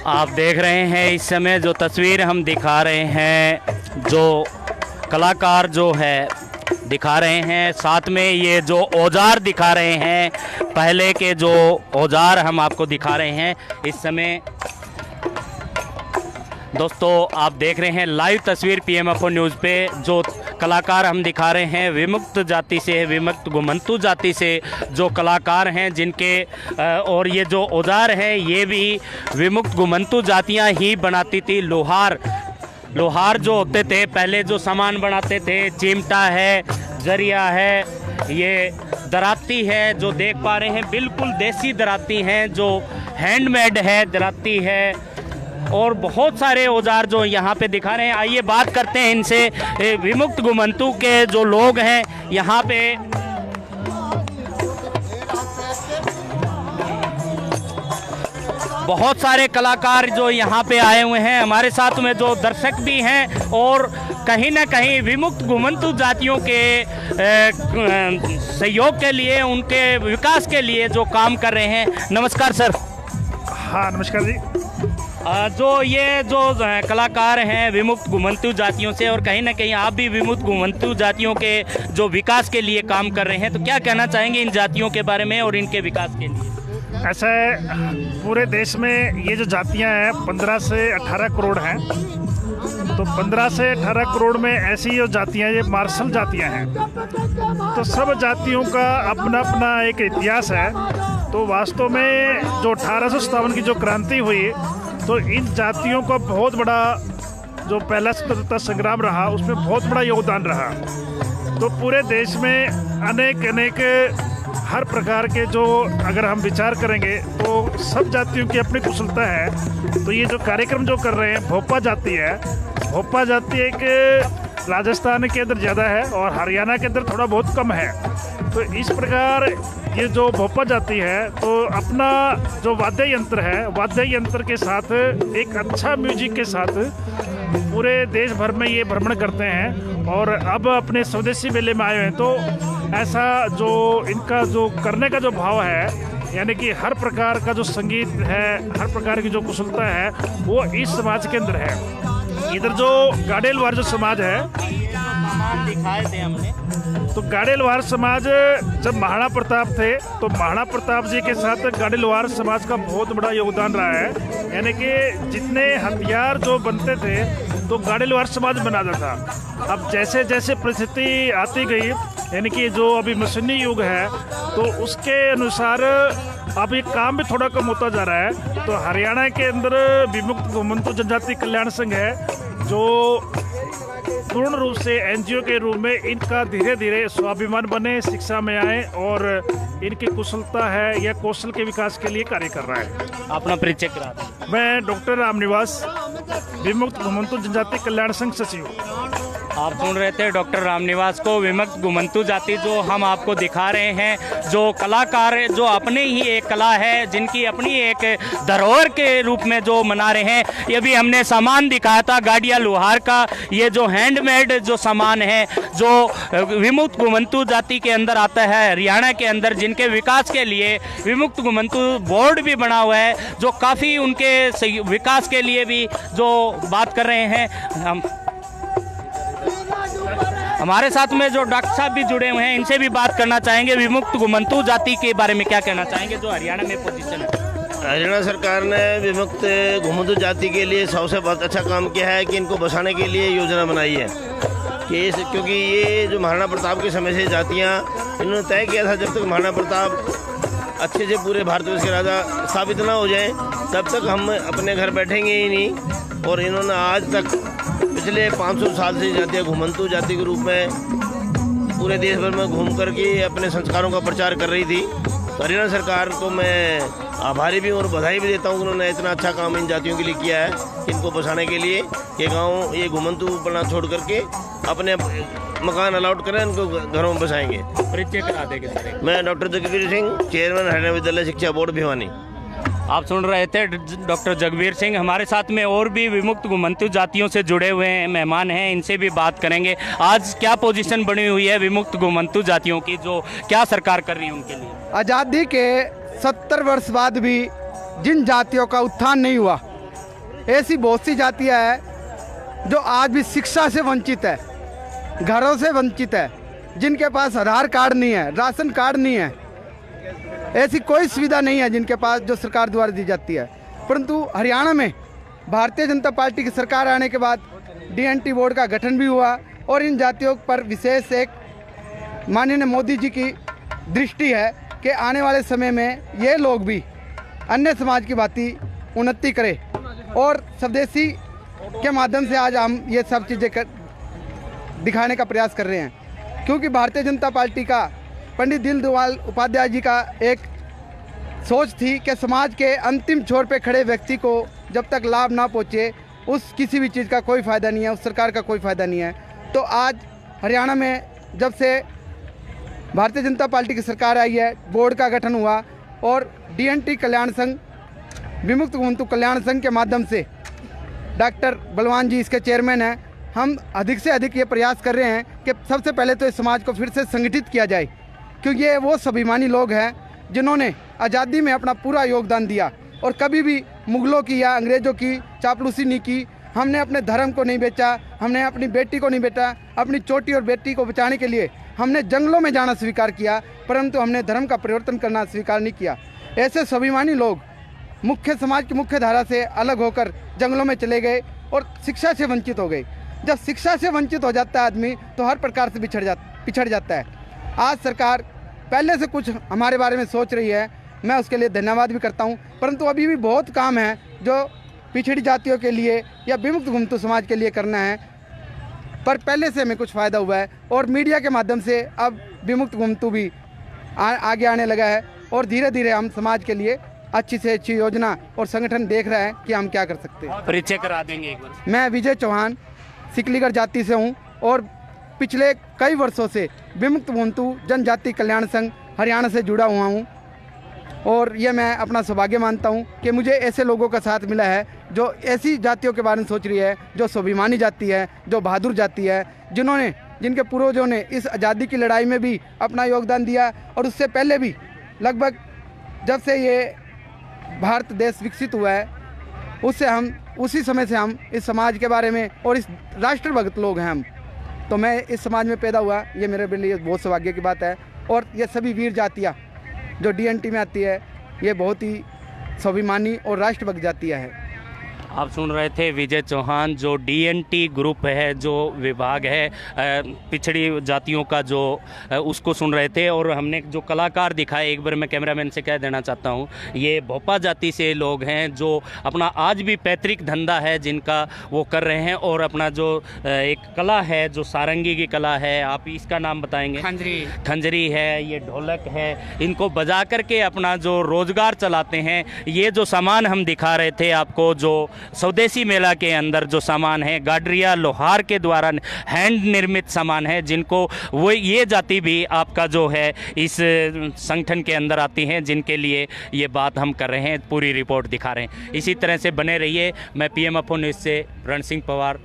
आप देख रहे हैं इस समय जो तस्वीर हम दिखा रहे हैं, जो कलाकार जो है दिखा रहे हैं, साथ में ये जो औजार दिखा रहे हैं, पहले के जो औजार हम आपको दिखा रहे हैं इस समय। दोस्तों आप देख रहे हैं लाइव तस्वीर पीएमएफओ न्यूज़ पे। जो कलाकार हम दिखा रहे हैं विमुक्त जाति से, विमुक्त घुमंतू जाति से जो कलाकार हैं जिनके और ये जो औजार हैं ये भी विमुक्त घुमंतू जातियां ही बनाती थी। लोहार जो होते थे पहले, जो सामान बनाते थे, चिमटा है, जरिया है, ये दराती है जो देख पा रहे हैं, बिल्कुल देसी दराती हैं जो हैंडमेड है, दराती है, और बहुत सारे औजार जो यहाँ पे दिखा रहे हैं। आइए बात करते हैं इनसे, विमुक्त घुमंतू के जो लोग हैं यहाँ पे। बहुत सारे कलाकार जो यहाँ पे आए हुए हैं, हमारे साथ में जो दर्शक भी हैं और कहीं ना कहीं विमुक्त घुमंतू जातियों के सहयोग के लिए, उनके विकास के लिए जो काम कर रहे हैं। नमस्कार सर। हाँ नमस्कार जी। जो ये जो कलाकार हैं विमुक्त घुमंतू जातियों से, और कहीं ना कहीं आप भी विमुक्त घुमंतू जातियों के जो विकास के लिए काम कर रहे हैं, तो क्या कहना चाहेंगे इन जातियों के बारे में और इनके विकास के लिए? ऐसा है, पूरे देश में ये जो जातियां हैं 15 से 18 करोड़ हैं। तो 15 से 18 करोड़ में ऐसी जो जातियां, ये मार्शल जातियां हैं। तो सब जातियों का अपना अपना एक इतिहास है। तो वास्तव में जो 1857 की जो क्रांति हुई, तो इन जातियों का बहुत बड़ा जो पहला स्वतंत्रता संग्राम रहा, उसमें बहुत बड़ा योगदान रहा। तो पूरे देश में अनेक हर प्रकार के जो अगर हम विचार करेंगे तो सब जातियों की अपनी कुशलता है। तो ये जो कार्यक्रम जो कर रहे हैं, भोपा जाति है, भोपा जाति एक राजस्थान के अंदर ज़्यादा है और हरियाणा के अंदर थोड़ा बहुत कम है। तो इस प्रकार ये जो भोपा जाति है, तो अपना जो वाद्य यंत्र है, वाद्य यंत्र के साथ एक अच्छा म्यूजिक के साथ पूरे देश भर में ये भ्रमण करते हैं। और अब अपने स्वदेशी मेले में आए हैं, तो ऐसा जो इनका जो करने का जो भाव है, यानी कि हर प्रकार का जो संगीत है, हर प्रकार की जो कुशलता है, वो इस समाज के अंदर है। इधर जो गाड़ेलवार जो समाज है, दिखाए थे हमने, तो गाड़ेलवार समाज जब महाराणा प्रताप थे, तो महाराणा प्रताप जी के साथ गाड़ेलवार समाज का बहुत बड़ा योगदान रहा है। यानी कि जितने हथियार जो बनते थे तो गाड़ेलवार समाज बनाता था। अब जैसे जैसे परिस्थिति आती गई, यानी कि जो अभी मशीनी युग है, तो उसके अनुसार अब ये काम भी थोड़ा कम होता जा रहा है। तो हरियाणा के अंदर विमुक्त घुमंतू जनजाति कल्याण संघ है, जो पूर्ण रूप से एनजीओ के रूप में इनका धीरे धीरे स्वाभिमान बने, शिक्षा में आए और इनकी कुशलता है या कौशल के विकास के लिए कार्य कर रहा है। अपना परिचय करा दें। मैं डॉक्टर रामनिवास, विमुक्त घुमंतू जनजाति कल्याण संघ सचिव। आप सुन रहे थे डॉक्टर रामनिवास को। विमुक्त घुमंतू जाति जो हम आपको दिखा रहे हैं, जो कलाकार जो अपने ही एक कला है, जिनकी अपनी एक धरोहर के रूप में जो मना रहे हैं। ये भी हमने सामान दिखाया था गाड़िया लोहार का, ये जो हैंडमेड जो सामान है, जो विमुक्त घुमंतू जाति के अंदर आता है हरियाणा के अंदर, जिनके विकास के लिए विमुक्त घुमंतू बोर्ड भी बना हुआ है, जो काफ़ी उनके विकास के लिए भी जो बात कर रहे हैं। हमारे साथ में जो डॉक्टर साहब भी जुड़े हुए हैं, इनसे भी बात करना चाहेंगे। विमुक्त घुमंतू जाति के बारे में क्या कहना चाहेंगे जो हरियाणा में पोजीशन है? हरियाणा सरकार ने विमुक्त घुमंतू जाति के लिए सबसे बहुत अच्छा काम किया है कि इनको बसाने के लिए योजना बनाई है कि क्योंकि ये जो महाराणा प्रताप के समय से जातियाँ, इन्होंने तय किया था जब तक महाराणा प्रताप अच्छे से पूरे भारतवर्ष के राजा स्थापित ना हो जाए, तब तक हम अपने घर बैठेंगे ही नहीं। और इन्होंने आज तक पिछले 500 साल से जातियाँ घुमंतू जाति के रूप में पूरे देश भर में घूम करके अपने संस्कारों का प्रचार कर रही थी। तो हरियाणा सरकार को मैं आभारी भी और बधाई भी देता हूँ कि उन्होंने इतना अच्छा काम इन जातियों के लिए किया है। इनको बसाने के लिए ये गांव, ये घुमंतू बना छोड़ करके अपने मकान अलाउट करें, इनको घरों में बसाएंगे। परिचय करा देंगे सर। मैं डॉक्टर जगबीर सिंह, चेयरमैन हरियाणा विद्यालय शिक्षा बोर्ड भिवानी। आप सुन रहे थे डॉक्टर जगबीर सिंह। हमारे साथ में और भी विमुक्त घुमंतू जातियों से जुड़े हुए हैं मेहमान हैं, इनसे भी बात करेंगे। आज क्या पोजीशन बनी हुई है विमुक्त घुमंतू जातियों की, जो क्या सरकार कर रही है उनके लिए? आज़ादी के 70 वर्ष बाद भी जिन जातियों का उत्थान नहीं हुआ, ऐसी बहुत सी जातियाँ हैं जो आज भी शिक्षा से वंचित है, घरों से वंचित है, जिनके पास आधार कार्ड नहीं है, राशन कार्ड नहीं है, ऐसी कोई सुविधा नहीं है जिनके पास, जो सरकार द्वारा दी जाती है। परंतु हरियाणा में भारतीय जनता पार्टी की सरकार आने के बाद DNT बोर्ड का गठन भी हुआ और इन जातियों पर विशेष एक माननीय मोदी जी की दृष्टि है कि आने वाले समय में ये लोग भी अन्य समाज की भांति उन्नति करें और स्वदेशी के माध्यम से आज हम ये सब चीज़ें दिखाने का प्रयास कर रहे हैं। क्योंकि भारतीय जनता पार्टी का पंडित दीनदयाल उपाध्याय जी का एक सोच थी कि समाज के अंतिम छोर पे खड़े व्यक्ति को जब तक लाभ ना पहुँचे उस किसी भी चीज़ का कोई फ़ायदा नहीं है, उस सरकार का कोई फ़ायदा नहीं है। तो आज हरियाणा में जब से भारतीय जनता पार्टी की सरकार आई है, बोर्ड का गठन हुआ और DNT कल्याण संघ, विमुक्त घुमंतु कल्याण संघ के माध्यम से डॉक्टर बलवान जी इसके चेयरमैन हैं। हम अधिक से अधिक ये प्रयास कर रहे हैं कि सबसे पहले तो इस समाज को फिर से संगठित किया जाए, क्योंकि ये वो स्वाभिमानी लोग हैं जिन्होंने आज़ादी में अपना पूरा योगदान दिया और कभी भी मुगलों की या अंग्रेज़ों की चापलूसी नहीं की। हमने अपने धर्म को नहीं बेचा, हमने अपनी बेटी को नहीं बेचा, अपनी चोटी और बेटी को बचाने के लिए हमने जंगलों में जाना स्वीकार किया, परंतु हमने धर्म का परिवर्तन करना स्वीकार नहीं किया। ऐसे स्वाभिमानी लोग मुख्य समाज की मुख्य धारा से अलग होकर जंगलों में चले गए और शिक्षा से वंचित हो गए। जब शिक्षा से वंचित हो जाता है आदमी तो हर प्रकार से पिछड़ जाता है। आज सरकार पहले से कुछ हमारे बारे में सोच रही है, मैं उसके लिए धन्यवाद भी करता हूँ, परंतु अभी भी बहुत काम है जो पिछड़ी जातियों के लिए या विमुक्त घुमंतु समाज के लिए करना है। पर पहले से हमें कुछ फ़ायदा हुआ है और मीडिया के माध्यम से अब विमुक्त घुमंतु भी आगे आने लगा है और धीरे धीरे हम समाज के लिए अच्छी से अच्छी योजना और संगठन देख रहे हैं कि हम क्या कर सकते हैं। परिचय करा देंगे एक बार। मैं विजय चौहान सिकलीगढ़ जाति से हूँ और पिछले कई वर्षों से विमुक्त घुमंतु जनजाति कल्याण संघ हरियाणा से जुड़ा हुआ हूँ और ये मैं अपना सौभाग्य मानता हूँ कि मुझे ऐसे लोगों का साथ मिला है जो ऐसी जातियों के बारे में सोच रही है, जो स्वाभिमानी जाति है, जो बहादुर जाति है, जिनके पूर्वजों ने इस आज़ादी की लड़ाई में भी अपना योगदान दिया और उससे पहले भी लगभग जब से ये भारत देश विकसित हुआ है उसी समय से हम इस समाज के बारे में और इस राष्ट्रभक्त लोग हैं हम। तो मैं इस समाज में पैदा हुआ, ये मेरे लिए बहुत सौभाग्य की बात है। और ये सभी वीर जातियाँ जो DNT में आती है, ये बहुत ही स्वाभिमानी और राष्ट्रभक्त जातियाँ हैं। आप सुन रहे थे विजय चौहान, जो DNT ग्रुप है, जो विभाग है पिछड़ी जातियों का, जो उसको सुन रहे थे। और हमने जो कलाकार दिखाए, एक बार मैं कैमरामैन से कह देना चाहता हूँ, ये भोपा जाति से लोग हैं जो अपना आज भी पैतृक धंधा है जिनका वो कर रहे हैं और अपना जो एक कला है, जो सारंगी की कला है, आप इसका नाम बताएंगे? खंजरी है, ये ढोलक है, इनको बजा करके अपना जो रोजगार चलाते हैं। ये जो सामान हम दिखा रहे थे आपको, जो स्वदेशी मेला के अंदर जो सामान है, गाडरिया लोहार के द्वारा हैंड निर्मित सामान है, जिनको वो ये जाति भी आपका जो है इस संगठन के अंदर आती हैं, जिनके लिए ये बात हम कर रहे हैं, पूरी रिपोर्ट दिखा रहे हैं। इसी तरह से बने रहिए। मैं PMFO न्यूज़ से रण सिंह पवार।